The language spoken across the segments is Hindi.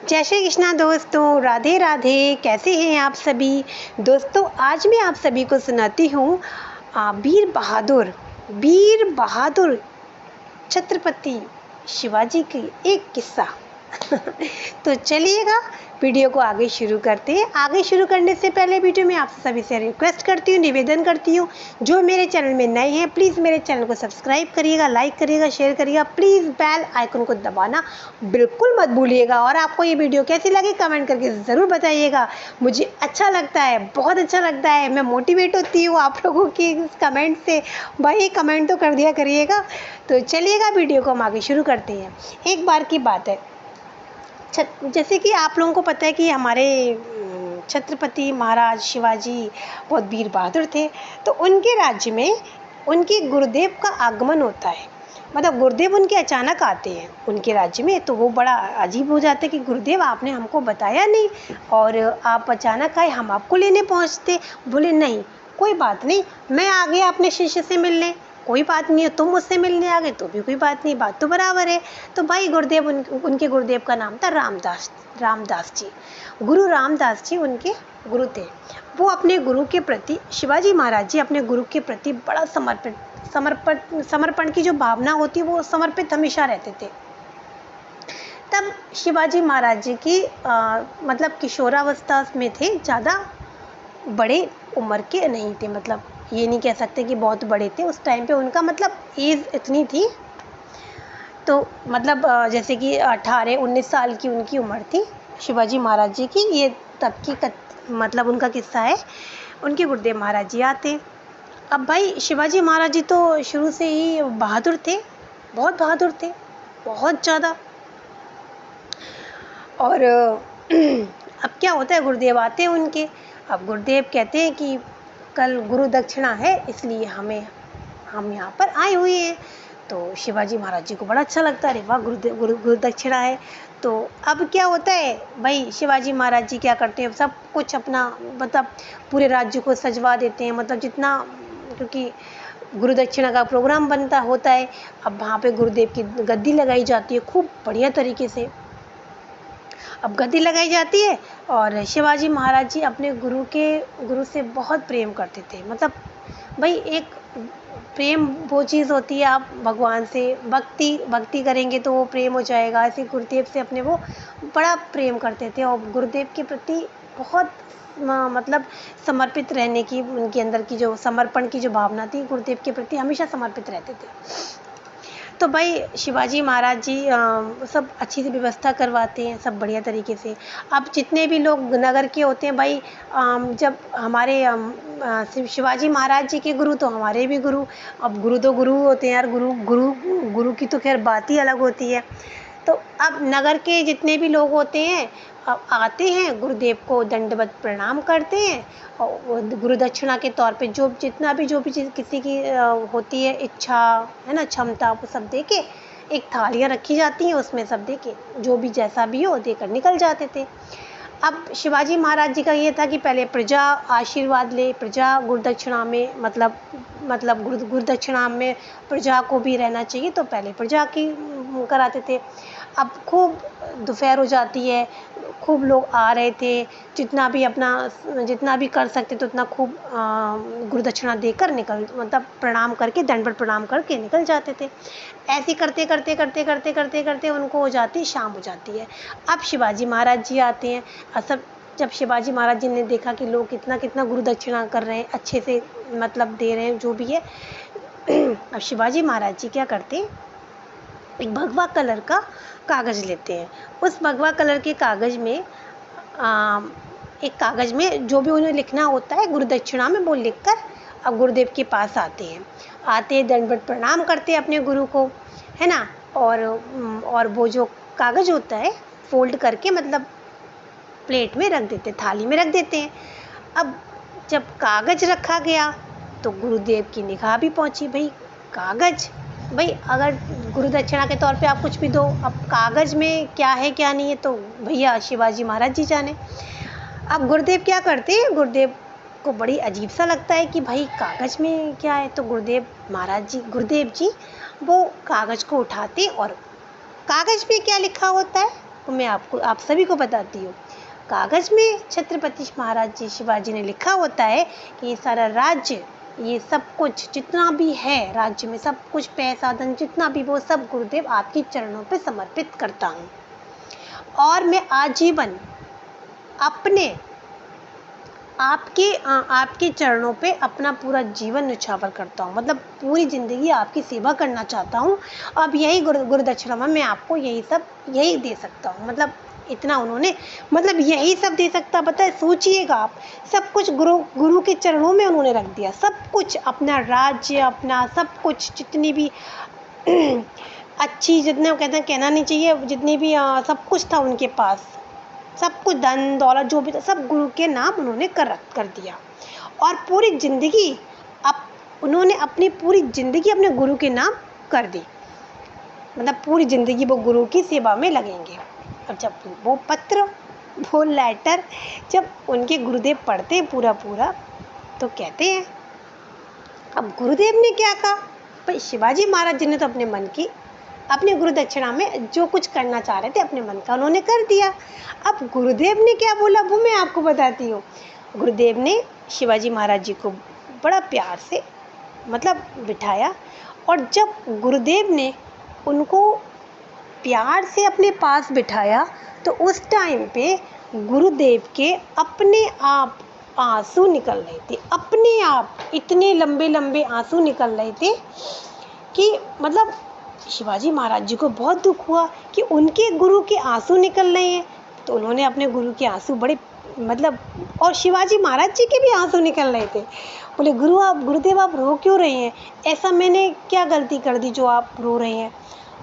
जय श्री कृष्णा दोस्तों, राधे राधे। कैसे हैं आप सभी दोस्तों? आज मैं आप सभी को सुनाती हूँ वीर बहादुर छत्रपति शिवाजी की एक किस्सा। तो चलिएगा वीडियो को आगे शुरू करते हैं। आगे शुरू करने से पहले वीडियो में आप सभी से रिक्वेस्ट करती हूँ, निवेदन करती हूँ, जो मेरे चैनल में नए हैं प्लीज़ मेरे चैनल को सब्सक्राइब करिएगा, लाइक करिएगा, शेयर करिएगा। प्लीज़ बेल आइकन को दबाना बिल्कुल मत भूलिएगा। और आपको ये वीडियो कैसी लगी कमेंट करके ज़रूर बताइएगा। मुझे अच्छा लगता है, बहुत अच्छा लगता है। मैं मोटिवेट होती हूँ आप लोगों की कमेंट से। भाई कमेंट तो कर दिया करिएगा। तो चलिएगा वीडियो को हम आगे शुरू करते हैं। एक बार की बात है, जैसे कि आप लोगों को पता है कि हमारे छत्रपति महाराज शिवाजी बहुत वीर बहादुर थे। तो उनके राज्य में उनके गुरुदेव का आगमन होता है। मतलब गुरुदेव उनके अचानक आते हैं उनके राज्य में। तो वो बड़ा अजीब हो जाता है कि गुरुदेव आपने हमको बताया नहीं और आप अचानक आए, हम आपको लेने पहुंचते। बोले नहीं, कोई बात नहीं, मैं आ गया अपने शिष्य से मिलने, कोई बात नहीं है। तुम मुझसे मिलने आ गए तो भी कोई बात नहीं, बात तो बराबर है। तो भाई गुरुदेव उनके गुरुदेव का नाम था रामदास जी। गुरु रामदास जी उनके गुरु थे। वो अपने गुरु के प्रति, शिवाजी महाराज जी अपने गुरु के प्रति बड़ा समर्पण की जो भावना होती है वो समर्पित हमेशा रहते थे। तब शिवाजी महाराज जी की मतलब किशोरावस्था में थे, ज़्यादा बड़े उम्र के नहीं थे। मतलब ये नहीं कह सकते कि बहुत बड़े थे। उस टाइम पे उनका मतलब एज इतनी थी, तो मतलब जैसे कि 18-19 साल की उनकी उम्र थी शिवाजी महाराज जी की। ये तब की मतलब उनका किस्सा है। उनके गुरुदेव महाराज जी आते। अब भाई शिवाजी महाराज जी तो शुरू से ही बहादुर थे, बहुत बहादुर थे, बहुत ज़्यादा। और अब क्या होता है, गुरुदेव आते हैं उनके। अब गुरुदेव कहते हैं कि कल गुरु दक्षिणा है, इसलिए हम यहाँ पर आए हुए हैं। तो शिवाजी महाराज जी को बड़ा अच्छा लगता है, अरे वाह गुरु दक्षिणा है। तो अब क्या होता है भाई, शिवाजी महाराज जी क्या करते हैं, सब कुछ अपना मतलब पूरे राज्य को सजवा देते हैं। मतलब जितना, क्योंकि गुरु दक्षिणा का प्रोग्राम बनता होता है। अब वहाँ पे गुरुदेव की गद्दी लगाई जाती है खूब बढ़िया तरीके से। अब गद्दी लगाई जाती है और शिवाजी महाराज जी अपने गुरु से बहुत प्रेम करते थे। मतलब भाई एक प्रेम वो चीज़ होती है, आप भगवान से भक्ति करेंगे तो वो प्रेम हो जाएगा। ऐसे गुरुदेव से अपने वो बड़ा प्रेम करते थे और गुरुदेव के प्रति बहुत मतलब समर्पित रहने की उनके अंदर की जो समर्पण की जो भावना थी, गुरुदेव के प्रति हमेशा समर्पित रहते थे। तो भाई शिवाजी महाराज जी सब अच्छी सी व्यवस्था करवाते हैं, सब बढ़िया तरीके से। अब जितने भी लोग नगर के होते हैं भाई, जब हमारे शिवाजी महाराज जी के गुरु तो हमारे भी गुरु। अब गुरु तो गुरु होते हैं यार, गुरु की तो खैर बात ही अलग होती है। तो अब नगर के जितने भी लोग होते हैं अब आते हैं, गुरुदेव को दंडवत प्रणाम करते हैं और गुरु दक्षिणा के तौर पे जो भी चीज़ किसी की होती है, इच्छा है ना, क्षमता, वो सब दे के एक थालियाँ रखी जाती हैं, उसमें सब दे के जो भी जैसा भी हो देकर निकल जाते थे। अब शिवाजी महाराज जी का ये था कि पहले प्रजा आशीर्वाद ले, प्रजा गुरुदक्षिणा में मतलब गुरुदक्षिणा में प्रजा को भी रहना चाहिए, तो पहले प्रजा की कराते थे। अब खूब दोपहर हो जाती है, खूब लोग आ रहे थे, जितना भी कर सकते थे उतना खूब गुरुदक्षिणा देकर मतलब प्रणाम करके, दंडवत प्रणाम करके निकल जाते थे। ऐसे करते उनको हो जाती, शाम हो जाती है। अब शिवाजी महाराज जी आते हैं। सब जब शिवाजी महाराज जी ने देखा कि लोग कितना गुरु दक्षिणा कर रहे हैं, अच्छे से मतलब दे रहे हैं जो भी है। अब शिवाजी महाराज जी क्या करते हैं, एक भगवा कलर का कागज़ लेते हैं। उस भगवा कलर के कागज़ में एक कागज़ में जो भी उन्हें लिखना होता है गुरु दक्षिणा में, वो लिखकर अब गुरुदेव के पास आते हैं, दंडवत प्रणाम करते हैं अपने गुरु को, है ना। और वो जो कागज़ होता है फोल्ड करके मतलब प्लेट में रख देते, थाली में रख देते हैं। अब जब कागज़ रखा गया तो गुरुदेव की निगाह भी पहुंची। भाई कागज़, भाई अगर गुरु दक्षिणा के तौर पे आप कुछ भी दो, अब कागज़ में क्या है क्या नहीं है तो भैया शिवाजी महाराज जी जाने। अब गुरुदेव क्या करते हैं, गुरुदेव को बड़ी अजीब सा लगता है कि भाई कागज़ में क्या है। तो गुरुदेव जी वो कागज़ को उठाते और कागज़ पे क्या लिखा होता है, वो मैं आपको आप सभी को बताती हूँ। कागज़ में छत्रपति महाराज जी शिवाजी ने लिखा होता है कि ये सारा राज्य, ये सब कुछ जितना भी है राज्य में, सब कुछ पैसा धन जितना भी, वो सब गुरुदेव आपके चरणों पे समर्पित करता हूँ और मैं आजीवन अपने आपके चरणों पे अपना पूरा जीवन न्यौछावर करता हूँ, मतलब पूरी ज़िंदगी आपकी सेवा करना चाहता हूँ। अब यही गुरु दक्षिणा में मैं आपको यही दे सकता हूँ। मतलब इतना उन्होंने, मतलब यही सब दे सकता, पता है, सोचिएगा आप, सब कुछ गुरु के चरणों में उन्होंने रख दिया, सब कुछ, अपना राज्य, अपना सब कुछ, जितनी भी अच्छी, जितने कहते हैं, कहना नहीं चाहिए, जितनी भी सब कुछ था उनके पास, सब कुछ धन दौलत जो भी था सब गुरु के नाम उन्होंने कर दिया और पूरी ज़िंदगी उन्होंने अपनी पूरी ज़िंदगी अपने गुरु के नाम कर दी। मतलब पूरी ज़िंदगी वो गुरु की सेवा में लगेंगे। और जब वो पत्र, वो लेटर जब उनके गुरुदेव पढ़ते हैं पूरा तो कहते हैं, अब गुरुदेव ने क्या कहा भाई, शिवाजी महाराज जी ने तो अपने मन की, अपने गुरु दक्षिणा में जो कुछ करना चाह रहे थे अपने मन का उन्होंने कर दिया। अब गुरुदेव ने क्या बोला वो मैं आपको बताती हूँ। गुरुदेव ने शिवाजी महाराज जी को बड़ा प्यार से मतलब बिठाया और जब गुरुदेव ने उनको प्यार से अपने पास बिठाया तो उस टाइम पे गुरुदेव के अपने आप आंसू निकल रहे थे, अपने आप इतने लंबे लंबे आंसू निकल रहे थे कि मतलब शिवाजी महाराज जी को बहुत दुख हुआ कि उनके गुरु के आंसू निकल रहे हैं। तो उन्होंने अपने गुरु के आंसू बड़े, मतलब, और शिवाजी महाराज जी के भी आंसू निकल रहे थे। बोले गुरुदेव आप रो क्यों रहे हैं, ऐसा मैंने क्या गलती कर दी जो आप रो रहे हैं।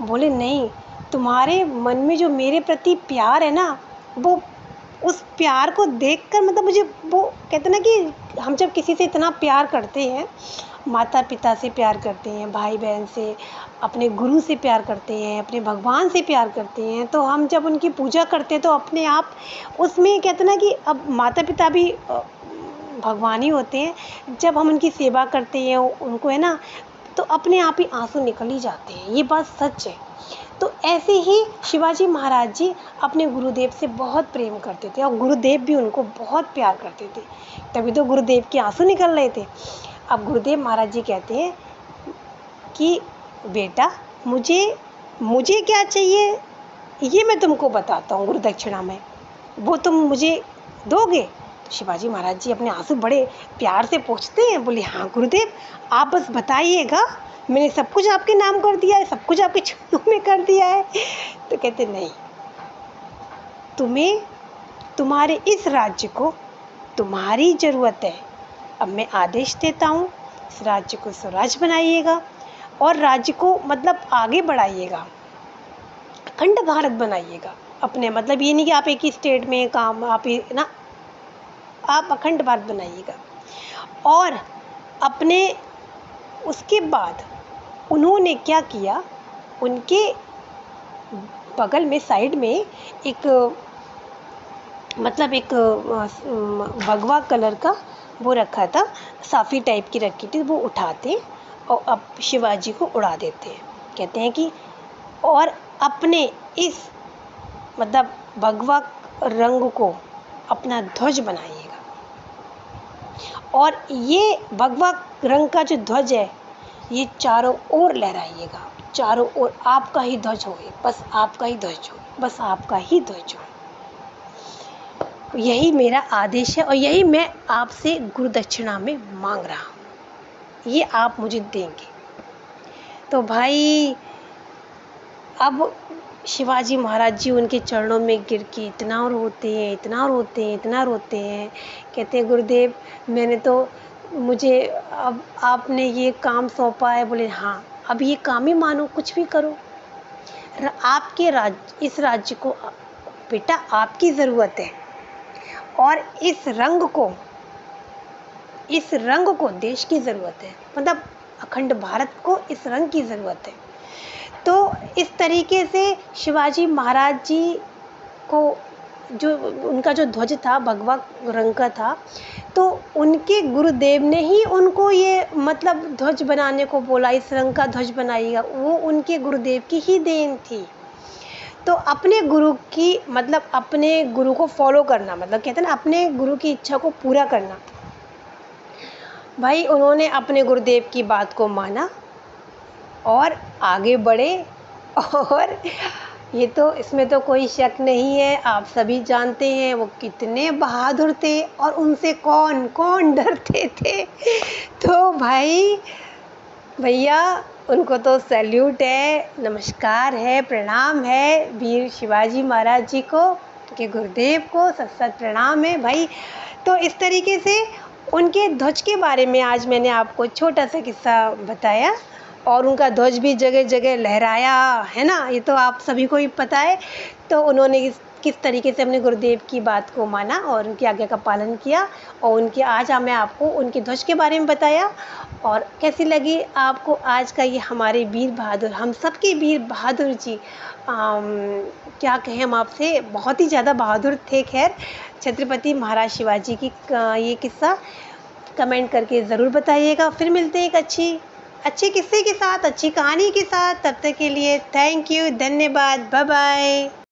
बोले नहीं, तुम्हारे मन में जो मेरे प्रति प्यार है ना, वो उस प्यार को देखकर, मतलब मुझे वो कहते ना कि हम जब किसी से इतना प्यार करते हैं, माता पिता से प्यार करते हैं, भाई बहन से, अपने गुरु से प्यार करते हैं, अपने भगवान से प्यार करते हैं, तो हम जब उनकी पूजा करते हैं तो अपने आप उसमें कहते ना कि अब माता पिता भी भगवान ही होते हैं। जब हम उनकी सेवा करते हैं उनको, है ना, तो अपने आप ही आंसू निकल ही जाते हैं, ये बात सच है। तो ऐसे ही शिवाजी महाराज जी अपने गुरुदेव से बहुत प्रेम करते थे और गुरुदेव भी उनको बहुत प्यार करते थे, तभी तो गुरुदेव के आंसू निकल रहे थे। अब गुरुदेव महाराज जी कहते हैं कि बेटा मुझे क्या चाहिए ये मैं तुमको बताता हूँ गुरु दक्षिणा में, वो तुम मुझे दोगे। तो शिवाजी महाराज जी अपने आंसू बड़े प्यार से पूछते हैं, बोले हाँ गुरुदेव आप बस बताइएगा, मैंने सब कुछ आपके नाम कर दिया है, सब कुछ आपके चरणों में कर दिया है। तो कहते नहीं, तुम्हें तुम्हारे इस राज्य को तुम्हारी ज़रूरत है। अब मैं आदेश देता हूँ इस राज्य को स्वराज बनाइएगा और राज्य को मतलब आगे बढ़ाइएगा, अखंड भारत बनाइएगा अपने, मतलब ये नहीं कि आप एक ही स्टेट में काम आप ही ना, आप अखंड भारत बनाइएगा। और अपने उसके बाद उन्होंने क्या किया, उनके बगल में साइड में एक मतलब एक भगवा कलर का वो रखा था, साफ़ी टाइप की रखी थी, वो उठाते और अब शिवाजी को उड़ा देते हैं। कहते हैं कि और अपने इस मतलब भगवा रंग को अपना ध्वज बनाइएगा और ये भगवा रंग का जो ध्वज है ये चारों ओर लहराइएगा, चारों ओर आपका ही ध्वज हो, बस आपका ही ध्वज हो, बस आपका ही ध्वज हो। यही मेरा आदेश है और यही मैं आपसे गुरु दक्षिणा में मांग रहा हूँ, ये आप मुझे देंगे। तो भाई अब शिवाजी महाराज जी उनके चरणों में गिर के इतना रोते हैं, इतना रोते हैं, इतना रोते हैं। कहते हैं गुरुदेव मैंने तो, मुझे अब आपने ये काम सौंपा है। बोले हाँ अब ये काम ही मानो, कुछ भी करो, आपके राज्य, इस राज्य को बेटा आपकी ज़रूरत है और इस रंग को देश की ज़रूरत है, मतलब अखंड भारत को इस रंग की ज़रूरत है। तो इस तरीके से शिवाजी महाराज जी को जो उनका जो ध्वज था भगवा रंग का था, तो उनके गुरुदेव ने ही उनको ये मतलब ध्वज बनाने को बोला, इस रंग का ध्वज बनाइएगा, वो उनके गुरुदेव की ही देन थी। तो अपने गुरु की मतलब अपने गुरु को फॉलो करना, मतलब कहते हैं ना अपने गुरु की इच्छा को पूरा करना। भाई उन्होंने अपने गुरुदेव की बात को माना और आगे बढ़े, और ये तो इसमें तो कोई शक नहीं है, आप सभी जानते हैं वो कितने बहादुर थे और उनसे कौन कौन डरते थे। तो भाई भैया उनको तो सैल्यूट है, नमस्कार है, प्रणाम है वीर शिवाजी महाराज जी को, उनके गुरुदेव को सत सत प्रणाम है भाई। तो इस तरीके से उनके ध्वज के बारे में आज मैंने आपको छोटा सा किस्सा बताया, और उनका ध्वज भी जगह जगह लहराया है ना, ये तो आप सभी को ही पता है। तो उन्होंने किस तरीके से अपने गुरुदेव की बात को माना और उनकी आज्ञा का पालन किया, और उनके आज मैं आपको उनके ध्वज के बारे में बताया। और कैसी लगी आपको आज का ये हमारे वीर बहादुर, हम सबके वीर बहादुर जी, क्या कहें हम आपसे, बहुत ही ज़्यादा बहादुर थे। खैर छत्रपति महाराज शिवाजी की ये किस्सा कमेंट करके ज़रूर बताइएगा। फिर मिलते हैं एक अच्छे किस्से के साथ, अच्छी कहानी के साथ। तब तक के लिए थैंक यू, धन्यवाद, बाय बाय।